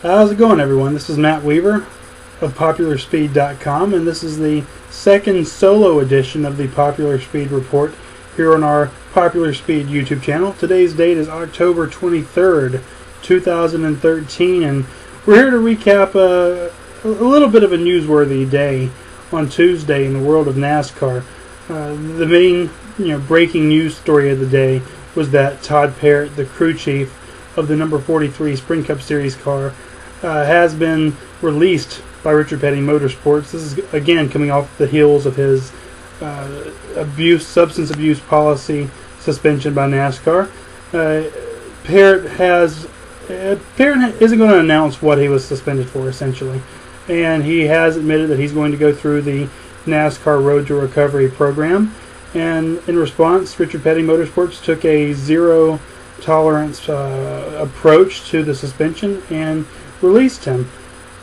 How's it going, everyone? This is Matt Weaver of PopularSpeed.com, and this is the second solo edition of the Popular Speed Report here on our Popular Speed YouTube channel. Today's date is October 23rd, 2013, and we're here to recap a little bit of a newsworthy day on Tuesday in the world of NASCAR. The main breaking news story of the day was that Todd Parrott, the crew chief of the number 43 Sprint Cup Series car, has been released by Richard Petty Motorsports. This is again coming off the heels of his substance abuse policy suspension by NASCAR. Parrott isn't going to announce what he was suspended for, essentially, and he has admitted that he's going to go through the NASCAR Road to Recovery program. And in response, Richard Petty Motorsports took a zero tolerance approach to the suspension and released him.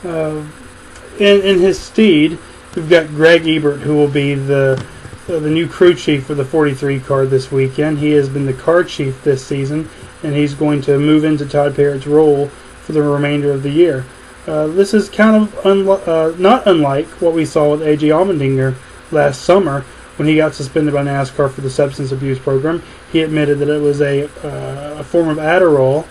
In his stead, we've got Greg Ebert, who will be the new crew chief for the 43 car this weekend. He has been the car chief this season, and he's going to move into Todd Parrott's role for the remainder of the year. This is kind of not unlike what we saw with A.J. Allmendinger last summer when he got suspended by NASCAR for the substance abuse program. He admitted that it was a form of Adderall.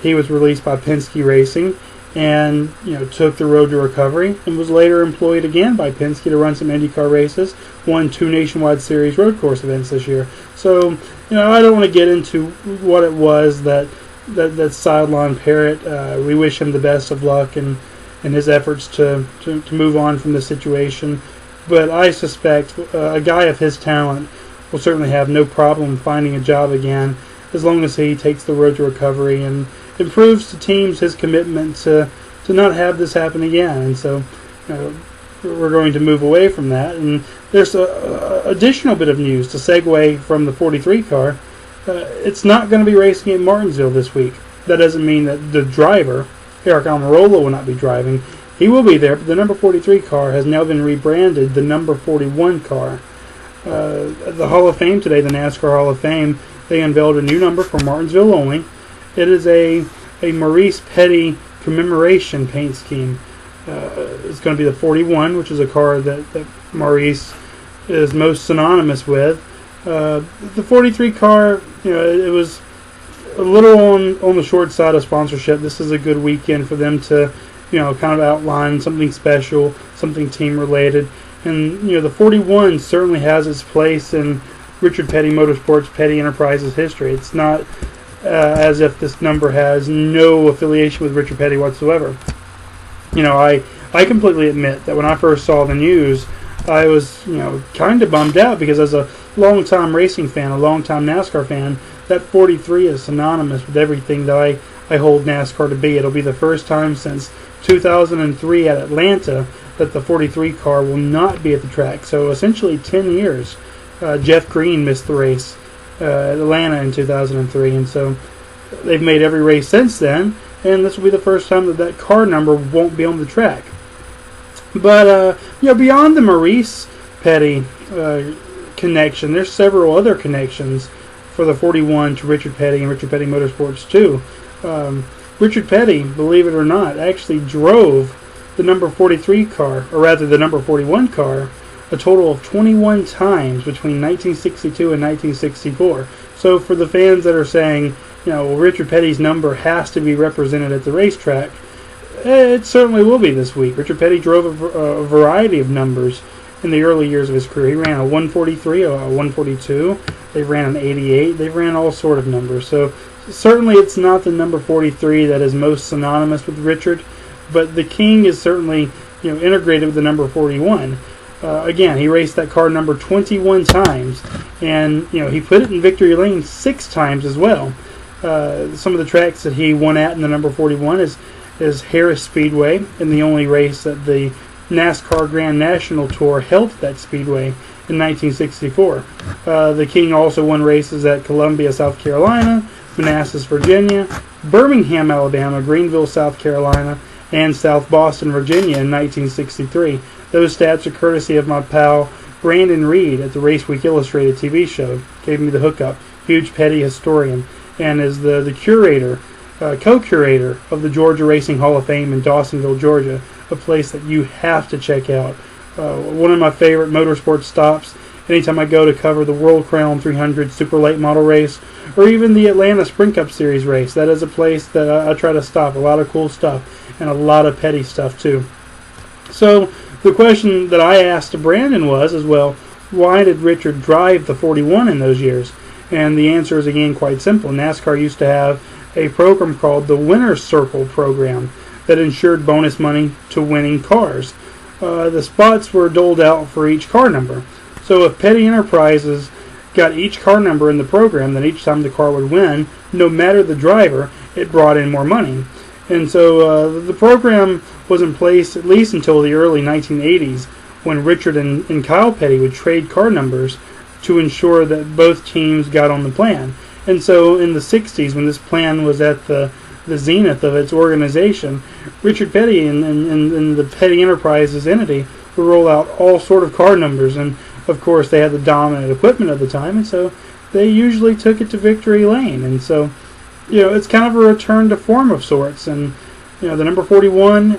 He was released by Penske Racing and took the road to recovery and was later employed again by Penske to run some IndyCar races, won 2 Nationwide Series road course events this year. So, I don't want to get into what it was that sidelined Parrott. We wish him the best of luck in his efforts to move on from the situation. But I suspect a guy of his talent will certainly have no problem finding a job again as long as he takes the road to recovery and improves to teams his commitment to not have this happen again. And so we're going to move away from that. And there's an additional bit of news to segue from the 43 car. It's not going to be racing at Martinsville this week. That doesn't mean that the driver, Eric Almirola, will not be driving. He will be there, but the number 43 car has now been rebranded the number 41 car. At the Hall of Fame today, the NASCAR Hall of Fame, they unveiled a new number for Martinsville only. It is a Maurice Petty commemoration paint scheme. It's going to be the 41, which is a car that Maurice is most synonymous with. The 43 car, it was a little on the short side of sponsorship. This is a good weekend for them to kind of outline something special, something team-related. And, the 41 certainly has its place in Richard Petty Motorsports, Petty Enterprises history. It's not as if this number has no affiliation with Richard Petty whatsoever. I completely admit that when I first saw the news, I was, kind of bummed out because as a long-time racing fan, a long-time NASCAR fan, that 43 is synonymous with everything that I hold NASCAR to be. It'll be the first time since 2003 at Atlanta that the 43 car will not be at the track. So essentially 10 years. Jeff Green missed the race at Atlanta in 2003, and so they've made every race since then, and this will be the first time that car number won't be on the track. But beyond the Maurice Petty connection, there's several other connections for the 41 to Richard Petty and Richard Petty Motorsports too. Richard Petty, believe it or not, actually drove the number 43 car, or rather the number 41 car, a total of 21 times between 1962 and 1964. So for the fans that are saying, Richard Petty's number has to be represented at the racetrack, it certainly will be this week. Richard Petty drove a variety of numbers in the early years of his career. He ran a 143, a 142. They ran an 88. They ran all sort of numbers. So certainly it's not the number 43 that is most synonymous with Richard, but the King is certainly integrated with the number 41. Again, he raced that car number 21 times, and he put it in victory lane 6 times as well. Some of the tracks that he won at in the number 41 is Harris Speedway, in the only race that the NASCAR Grand National Tour held at that speedway in 1964. The King also won races at Columbia, South Carolina, Manassas, Virginia, Birmingham, Alabama, Greenville, South Carolina, and South Boston, Virginia in 1963. Those stats are courtesy of my pal Brandon Reed at the Race Week Illustrated TV show. Gave me the hookup. Huge Petty historian, and is the curator co-curator of the Georgia Racing Hall of Fame in Dawsonville, Georgia, a place that you have to check out. One of my favorite motorsports stops. Anytime I go to cover the World Crown 300 Super Late Model race, or even the Atlanta Sprint Cup Series race, that is a place that I try to stop. A lot of cool stuff, and a lot of petty stuff too. So the question that I asked to Brandon was, as well, why did Richard drive the 41 in those years? And the answer is, again, quite simple. NASCAR used to have a program called the Winner's Circle program that ensured bonus money to winning cars. The spots were doled out for each car number. So if Petty Enterprises got each car number in the program, then each time the car would win, no matter the driver, it brought in more money. And so the program was in place at least until the early 1980s, when Richard and Kyle Petty would trade car numbers to ensure that both teams got on the plan. And so in the 60s, when this plan was at the zenith of its organization, Richard Petty and the Petty Enterprises entity would roll out all sort of car numbers. And of course, they had the dominant equipment at the time, and so they usually took it to victory lane. And so, it's kind of a return to form of sorts. And the number 41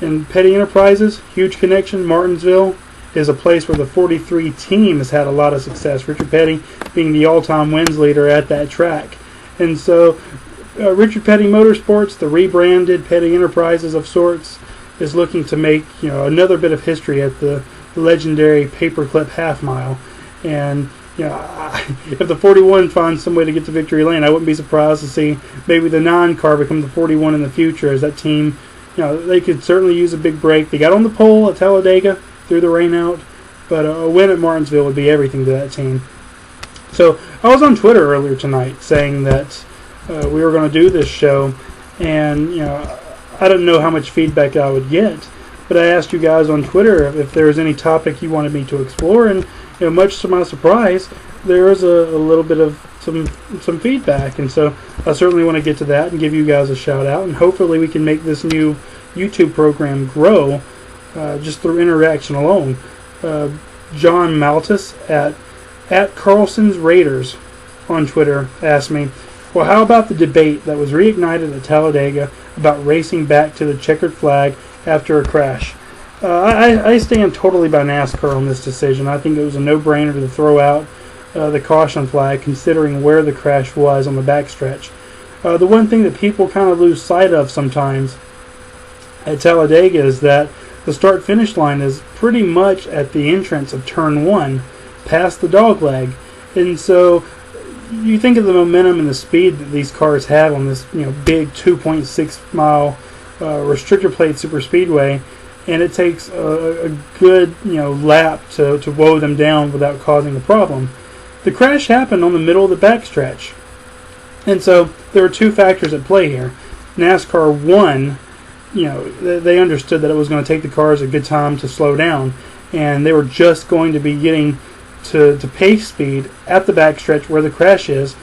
and Petty Enterprises, huge connection. Martinsville is a place where the 43 team has had a lot of success. Richard Petty being the all-time wins leader at that track. And so Richard Petty Motorsports, the rebranded Petty Enterprises of sorts, is looking to make another bit of history at the legendary paperclip half mile. And if the 41 finds some way to get to victory lane, I wouldn't be surprised to see maybe the non-car become the 41 in the future, as that team, they could certainly use a big break. They got on the pole at Talladega through the rain out, but a win at Martinsville would be everything to that team. So I was on Twitter earlier tonight saying that we were going to do this show, and I didn't know how much feedback I would get, but I asked you guys on Twitter if there was any topic you wanted me to explore, and much to my surprise, there was a little bit of some feedback, and so I certainly want to get to that and give you guys a shout out, and hopefully we can make this new YouTube program grow just through interaction alone. John Maltus at Carlson's Raiders on Twitter asked me, well, how about the debate that was reignited at Talladega about racing back to the checkered flag after a crash? I stand totally by NASCAR on this decision. I think it was a no-brainer to throw out the caution flag, considering where the crash was on the backstretch. The one thing that people kind of lose sight of sometimes at Talladega is that the start-finish line is pretty much at the entrance of Turn 1, past the dogleg. And so you think of the momentum and the speed that these cars have on this big 2.6 mile restrictor plate superspeedway, and it takes a good lap to woe them down without causing a problem. The crash happened on the middle of the backstretch, and so there were two factors at play here. NASCAR won. They understood that it was going to take the cars a good time to slow down, and they were just going to be getting to pace speed at the backstretch where the crash is.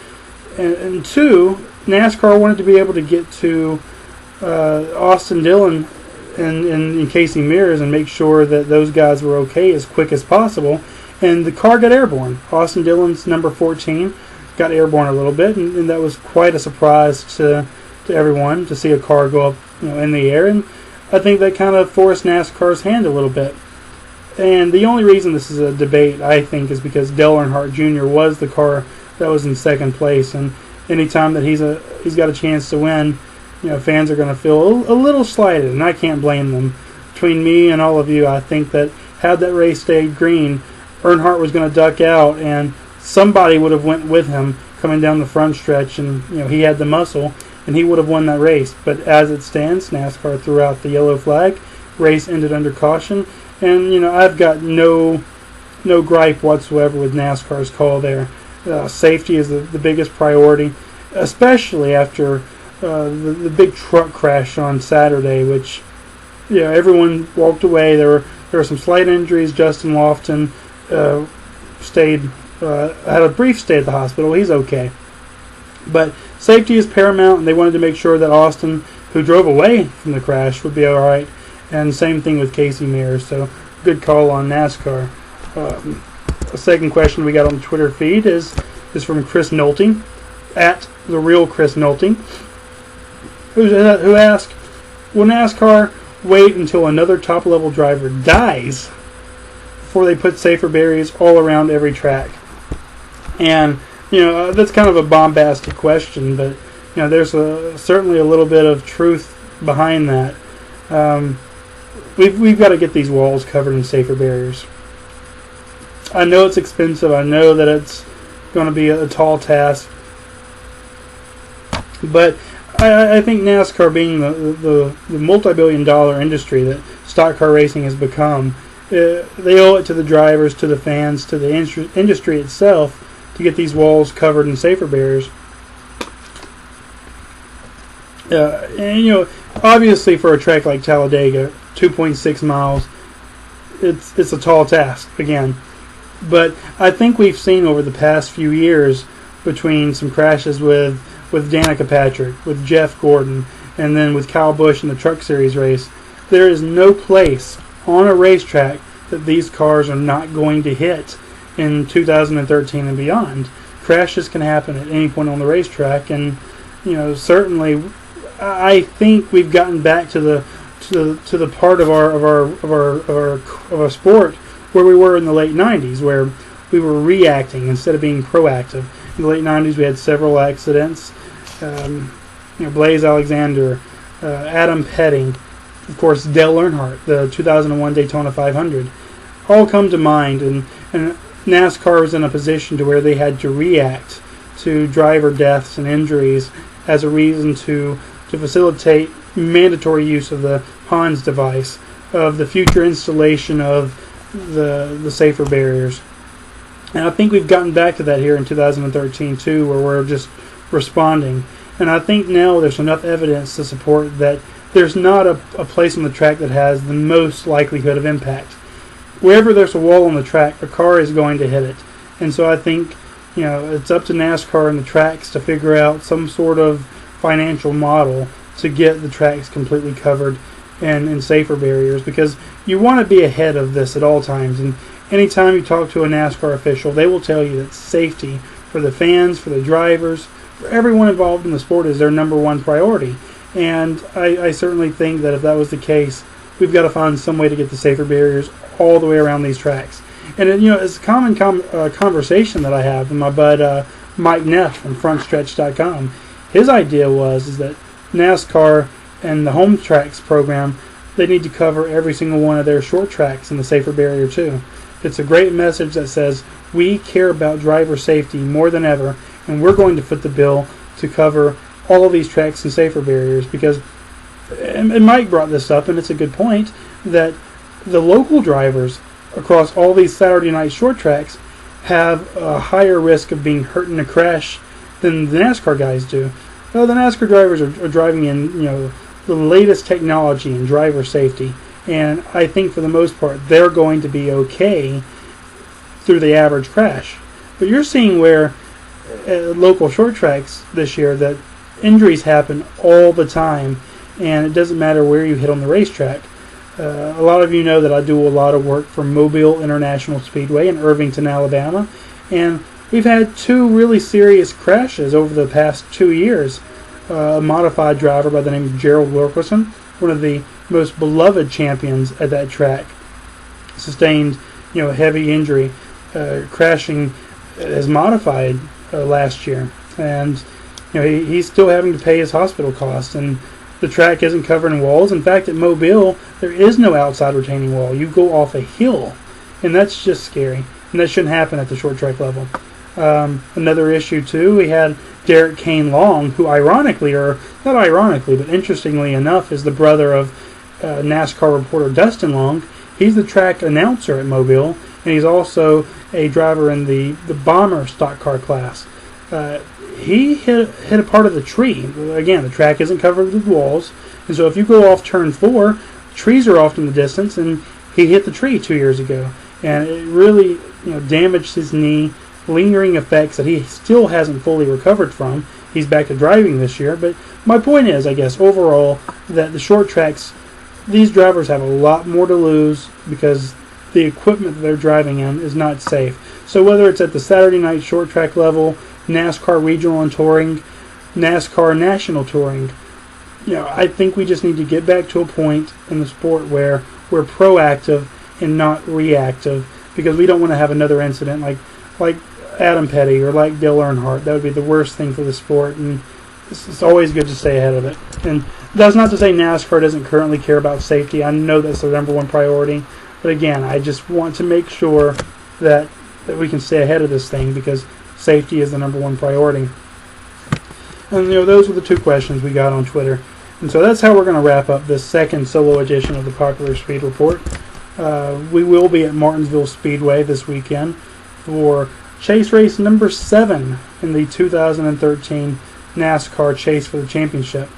And two, NASCAR wanted to be able to get to Austin Dillon and Casey Mears and make sure that those guys were okay as quick as possible. And the car got airborne. Austin Dillon's number 14 got airborne a little bit, and that was quite a surprise to everyone to see a car go up in the air. And I think that kind of forced NASCAR's hand a little bit. And the only reason this is a debate, I think, is because Dale Earnhardt Jr. was the car that was in second place, and anytime that he's got a chance to win, fans are going to feel a little slighted, and I can't blame them. Between me and all of you, I think that had that race stayed green, Earnhardt was going to duck out, and somebody would have went with him coming down the front stretch, and he had the muscle, and he would have won that race. But as it stands, NASCAR threw out the yellow flag. Race ended under caution. And, I've got no gripe whatsoever with NASCAR's call there. Safety is the biggest priority, especially after the big truck crash on Saturday, which, everyone walked away. There were some slight injuries. Justin Lofton had a brief stay at the hospital. He's okay. But safety is paramount, and they wanted to make sure that Austin, who drove away from the crash, would be all right. And same thing with Casey Mears. So good call on NASCAR. The second question we got on the Twitter feed is from Chris Nolte, at the real Chris Nolte. who ask, will NASCAR wait until another top-level driver dies before they put safer barriers all around every track? And, that's kind of a bombastic question, but, there's certainly a little bit of truth behind that. We've got to get these walls covered in safer barriers. I know it's expensive. I know that it's going to be a tall task. But I think NASCAR, being the multi-billion-dollar industry that stock car racing has become, they owe it to the drivers, to the fans, to the industry itself to get these walls covered in safer barriers. And obviously for a track like Talladega, 2.6 miles, it's a tall task again. But I think we've seen over the past few years, between some crashes with Danica Patrick, with Jeff Gordon, and then with Kyle Busch in the Truck Series race, there is no place on a racetrack that these cars are not going to hit in 2013 and beyond. Crashes can happen at any point on the racetrack, and certainly I think we've gotten back to the part of our sport where we were in the late 90s, where we were reacting instead of being proactive. In the late 90s, we had several accidents. Blaze Alexander, Adam Petting, of course, Dale Earnhardt, the 2001 Daytona 500, all come to mind. And NASCAR was in a position to where they had to react to driver deaths and injuries as a reason to facilitate mandatory use of the Hans device, of the future installation of the safer barriers. And I think we've gotten back to that here in 2013 too, where we're just responding. And I think now there's enough evidence to support that there's not a place on the track that has the most likelihood of impact. Wherever there's a wall on the track, a car is going to hit it. And so I think, it's up to NASCAR and the tracks to figure out some sort of financial model to get the tracks completely covered and in safer barriers, because you want to be ahead of this at all times. And anytime you talk to a NASCAR official, they will tell you that safety for the fans, for the drivers, for everyone involved in the sport is their number one priority. And I certainly think that if that was the case, we've got to find some way to get the safer barriers all the way around these tracks. And it's a common conversation that I have with my bud Mike Neff from FrontStretch.com. His idea is that NASCAR and the home tracks program, they need to cover every single one of their short tracks in the safer barrier too. It's a great message that says we care about driver safety more than ever, and we're going to foot the bill to cover all of these tracks and safer barriers, because, and Mike brought this up, and it's a good point, that the local drivers across all these Saturday night short tracks have a higher risk of being hurt in a crash than the NASCAR guys do. Well, the NASCAR drivers are driving in, the latest technology in driver safety, and I think for the most part they're going to be okay through the average crash. But you're seeing where local short tracks this year that injuries happen all the time, and it doesn't matter where you hit on the racetrack. A lot of you know that I do a lot of work for Mobile International Speedway in Irvington, Alabama, and we've had two really serious crashes over the past 2 years. A modified driver by the name of Gerald Wilkerson, one of the most beloved champions at that track, sustained a heavy injury crashing as modified last year, and he's still having to pay his hospital costs. And the track isn't covered in walls. In fact, at Mobile, there is no outside retaining wall. You go off a hill, and that's just scary. And that shouldn't happen at the short track level. Another issue, too, we had Derek Kane Long, who ironically, or not ironically, but interestingly enough, is the brother of NASCAR reporter Dustin Long. He's the track announcer at Mobile, and he's also a driver in the Bomber stock car class. He hit a part of the tree. Again, the track isn't covered with walls, and so if you go off turn 4, trees are off in the distance, and he hit the tree 2 years ago, and it really damaged his knee, lingering effects that he still hasn't fully recovered from. He's back to driving this year, but my point is, I guess, overall, that the short tracks, these drivers have a lot more to lose because the equipment that they're driving in is not safe. So whether it's at the Saturday night short track level, NASCAR regional and touring, NASCAR national touring, I think we just need to get back to a point in the sport where we're proactive and not reactive, because we don't want to have another incident like Adam Petty or like Dale Earnhardt. That would be the worst thing for the sport, and it's always good to stay ahead of it. And that's not to say NASCAR doesn't currently care about safety. I know that's their number one priority, but again, I just want to make sure that we can stay ahead of this thing, because safety is the number one priority. And those were the two questions we got on Twitter. And so that's how we're going to wrap up this second solo edition of the Popular Speed Report. We will be at Martinsville Speedway this weekend for chase race number 7 in the 2013 NASCAR Chase for the Championship.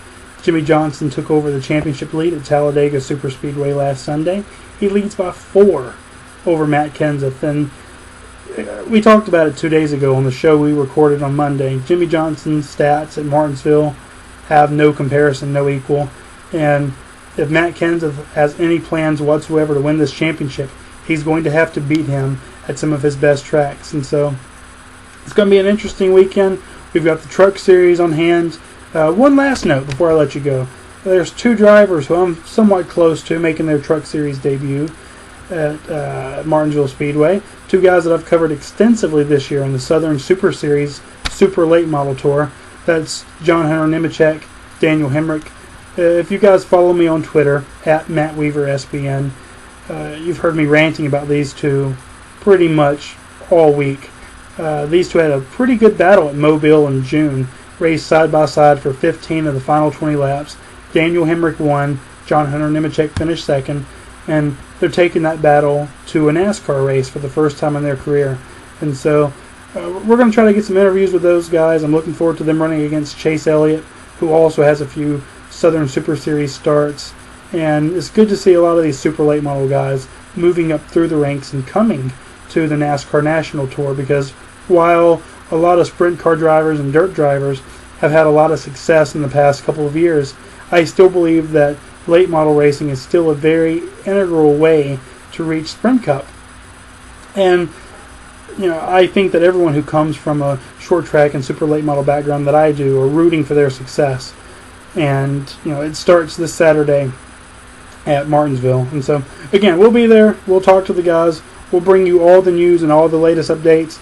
Jimmy Johnson took over the championship lead at Talladega Superspeedway last Sunday. He leads by 4 over Matt Kenseth. And we talked about it 2 days ago on the show we recorded on Monday. Jimmy Johnson's stats at Martinsville have no comparison, no equal. And if Matt Kenseth has any plans whatsoever to win this championship, he's going to have to beat him at some of his best tracks. And so it's going to be an interesting weekend. We've got the Truck Series on hand. One last note before I let you go. There's 2 drivers who I'm somewhat close to making their Truck Series debut at Martinsville Speedway. 2 guys that I've covered extensively this year in the Southern Super Series Super Late Model Tour. That's John Hunter Nemechek, Daniel Hemrick. If you guys follow me on Twitter, at MattWeaverSBN, you've heard me ranting about these 2 pretty much all week. These 2 had a pretty good battle at Mobile in June, raced side by side for 15 of the final 20 laps. Daniel Hemrick won, John Hunter Nemechek finished second, and they're taking that battle to a NASCAR race for the first time in their career. And so we're going to try to get some interviews with those guys. I'm looking forward to them running against Chase Elliott, who also has a few Southern Super Series starts. And it's good to see a lot of these super late model guys moving up through the ranks and coming to the NASCAR National Tour, because while a lot of sprint car drivers and dirt drivers have had a lot of success in the past couple of years, I still believe that late model racing is still a very integral way to reach Sprint Cup. And I think that everyone who comes from a short track and super late model background that I do are rooting for their success. And it starts this Saturday at Martinsville. And so again, we'll be there. We'll talk to the guys. We'll bring you all the news and all the latest updates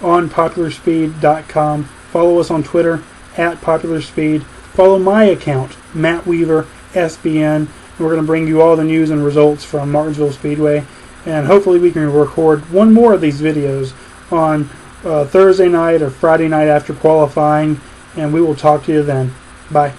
on popularspeed.com. Follow us on Twitter at popularspeed. Follow my account, Matt Weaver SBN. And we're going to bring you all the news and results from Martinsville Speedway. And hopefully we can record one more of these videos on Thursday night or Friday night after qualifying. And we will talk to you then. Bye.